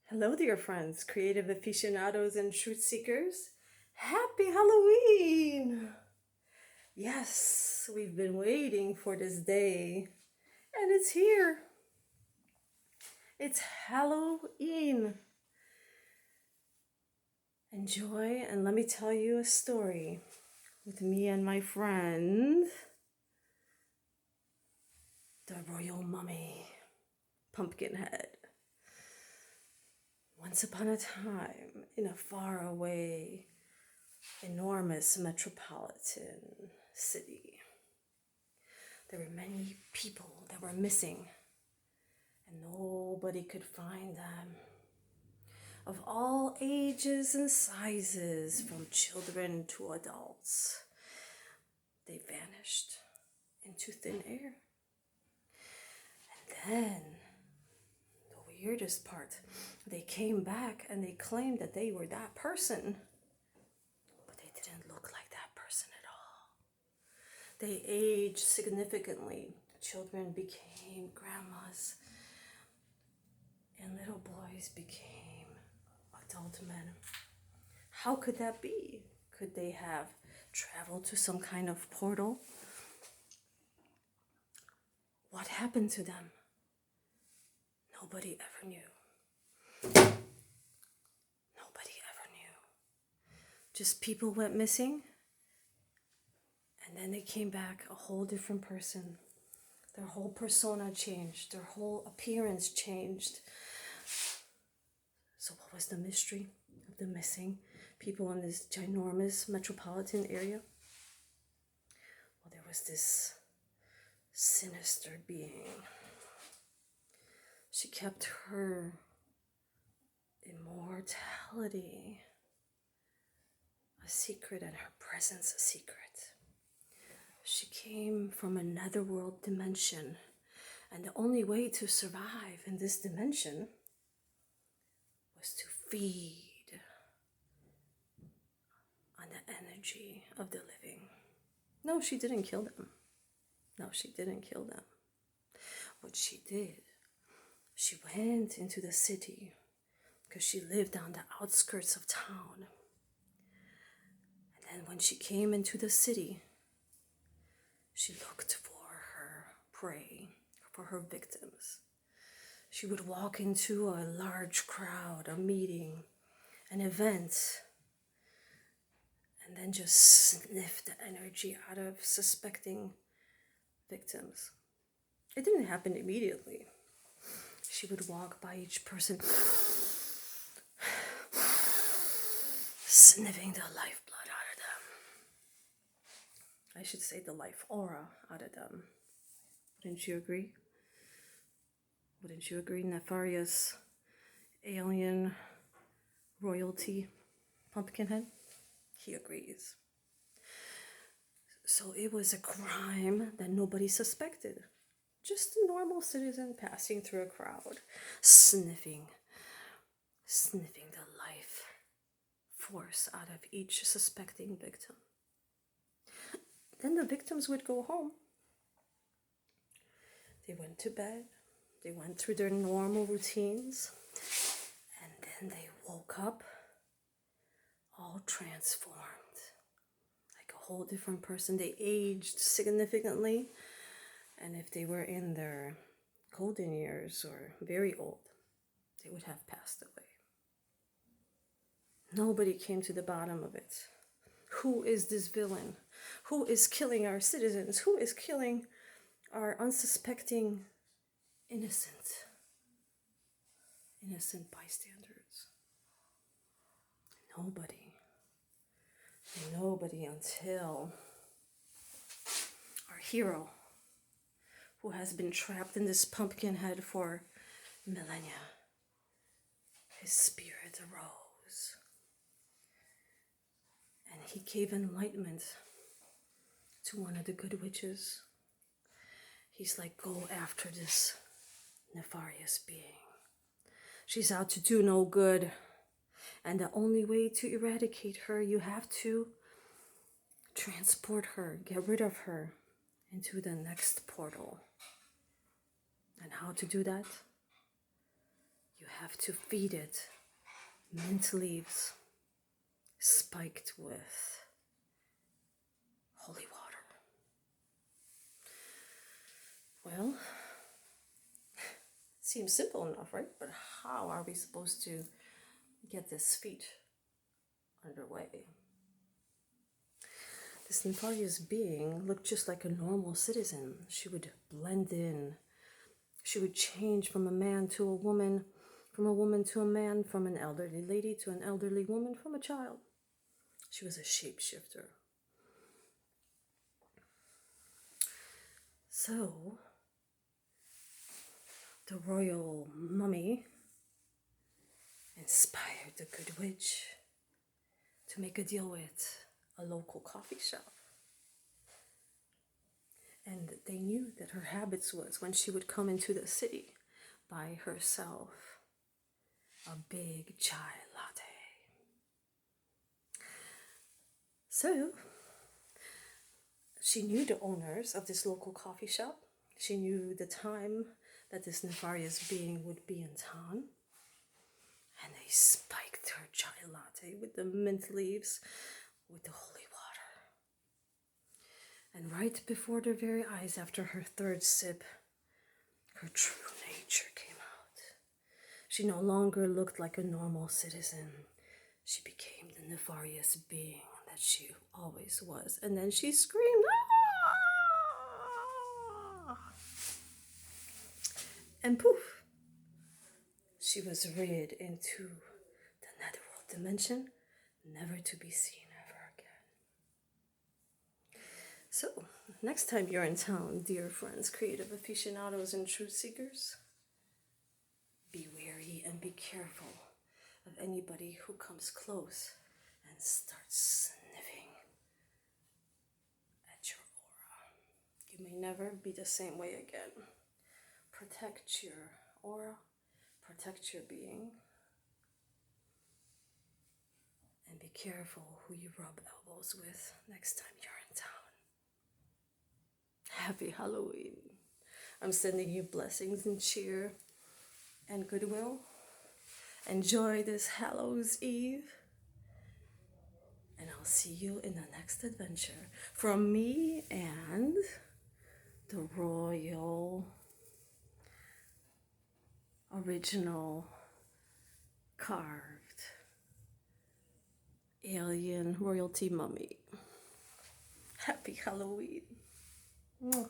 Hello, dear friends, creative aficionados and truth seekers. Happy Halloween! Yes, we've been waiting for this day, and it's here. It's Halloween. Enjoy, and let me tell you a story with me and my friend, the royal mummy, Pumpkinhead. Once upon a time, in a faraway, enormous metropolitan city, there were many people that were missing, and nobody could find them. Of all ages and sizes, from children to adults, they vanished into thin air. And then, the weirdest part, they came back and they claimed that they were that person, but they didn't look like that person at all. They aged significantly. Children became grandmas, and little boys became adult men. How could that be? Could they have traveled to some kind of portal? What happened to them? Nobody ever knew. Nobody ever knew. Just people went missing, and then they came back a whole different person. Their whole persona changed. Their whole appearance changed. So what was the mystery of the missing people in this ginormous metropolitan area? Well, there was this sinister being. She kept her immortality a secret and her presence a secret. She came from a netherworld dimension, and the only way to survive in this dimension was to feed on the energy of the living. No, she didn't kill them. No, she didn't kill them. What she did, she went into the city because she lived on the outskirts of town. And then when she came into the city, she looked for her prey, for her victims. She would walk into a large crowd, a meeting, an event, and then just sniff the energy out of suspecting victims. It didn't happen immediately. She would walk by each person, sniffing the lifeblood out of them. I should say the life aura out of them. Wouldn't you agree? Wouldn't you agree, nefarious alien royalty Pumpkinhead? He agrees. So it was a crime that nobody suspected. Just a normal citizen passing through a crowd, sniffing the life force out of each suspecting victim. Then the victims would go home. They went to bed. They went through their normal routines. And then they woke up all transformed. Like a whole different person. They aged significantly. And if they were in their golden years or very old, they would have passed away. Nobody came to the bottom of it. Who is this villain? Who is killing our citizens? Who is killing our unsuspecting innocent bystanders? Nobody until our hero, who has been trapped in this pumpkin head for millennia. His spirit arose, and he gave enlightenment to one of the good witches. He's like, go after this nefarious being. She's out to do no good, and the only way to eradicate her, you have to transport her, get rid of her into the next portal. And how to do that? You have to feed it mint leaves spiked with holy water. Well, seems simple enough, right? But how are we supposed to get this feat underway? This nefarious being looked just like a normal citizen. She would blend in. She would change from a man to a woman, from a woman to a man, from an elderly lady to an elderly woman, from a child. She was a shapeshifter. So, the royal mummy inspired the good witch to make a deal with a local coffee shop. And they knew that her habits was when she would come into the city by herself, a big chai latte. So, she knew the owners of this local coffee shop. She knew the time that this nefarious being would be in town. And they spiked her chai latte with the mint leaves, with the holy water. And right before their very eyes, after her third sip, her true nature came out. She no longer looked like a normal citizen. She became the nefarious being that she always was. And then she screamed, "Ah!" And poof, she was rid into the netherworld dimension, never to be seen ever again. So, next time you're in town, dear friends, creative aficionados and truth seekers, be wary and be careful of anybody who comes close and starts sniffing at your aura. You may never be the same way again. Protect your aura, protect your being, and be careful who you rub elbows with next time you're in town. Happy Halloween. I'm sending you blessings and cheer and goodwill. Enjoy this Hallows Eve. And I'll see you in the next adventure. From me and the royal, original, carved, alien royalty mummy. Happy Halloween. Mwah.